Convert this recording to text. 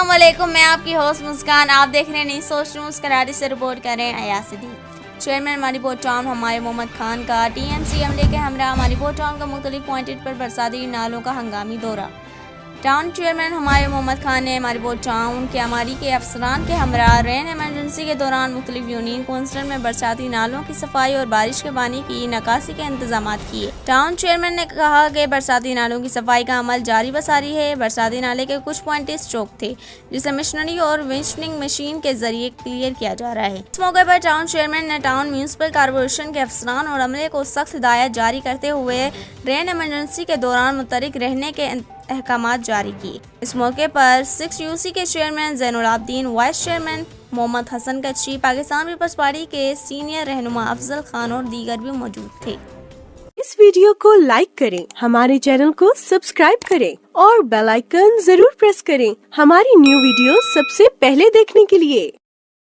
अस्सलाम वालेकुम, मैं आपकी होस्ट मुस्कान। आप देख रहे हैं नई सोच न्यूज़। कराची से रिपोर्ट कर रहे हैं अयाज सिद्दीकी। चेयरमैन मारीपोर टाउन हमारे मोहम्मद खान का टीएमसी अमले के हमरा मारीपोर टाउन का मुख्तलिफ पॉइंट पर बरसाती नालों का हंगामी दौरा। टाउन चेयरमैन हमारे मोहम्मद खान ने मारीपोर टाउन के अमारी के अफसरान के हमरा रेन एमरजेंसी के दौरान मुख्तलिफ यूनियन कौंसिल में बरसाती नालों की सफाई और बारिश के पानी की निकासी के इंतजाम किए। टाउन चेयरमैन ने कहा कि बरसाती नालों की सफाई का अमल जारी बसारी है। बरसाती नाले के कुछ पॉइंट चौक थे जिसे मिशनरी और विंचनिंग मशीन के जरिए क्लियर किया जा रहा है। इस मौके पर टाउन चेयरमैन ने टाउन म्यूनिसिपल कॉर्पोरेशन के अफसरान और अमले को सख्त हिदायत जारी करते हुए रेन एमरजेंसी के दौरान मुतरिक रहने के अहकामात जारी किए। इस मौके पर 6UC के chairman Zainul Abidin, vice chairman Mohammad Hasan Kachhi, Pakistan peoples party के सीनियर रहनुमा अफजल खान और दीगर भी मौजूद थे। इस वीडियो को लाइक करें, हमारे चैनल को सब्सक्राइब करें और बेल आइकन जरूर प्रेस करें हमारी न्यू वीडियो सबसे पहले देखने के लिए।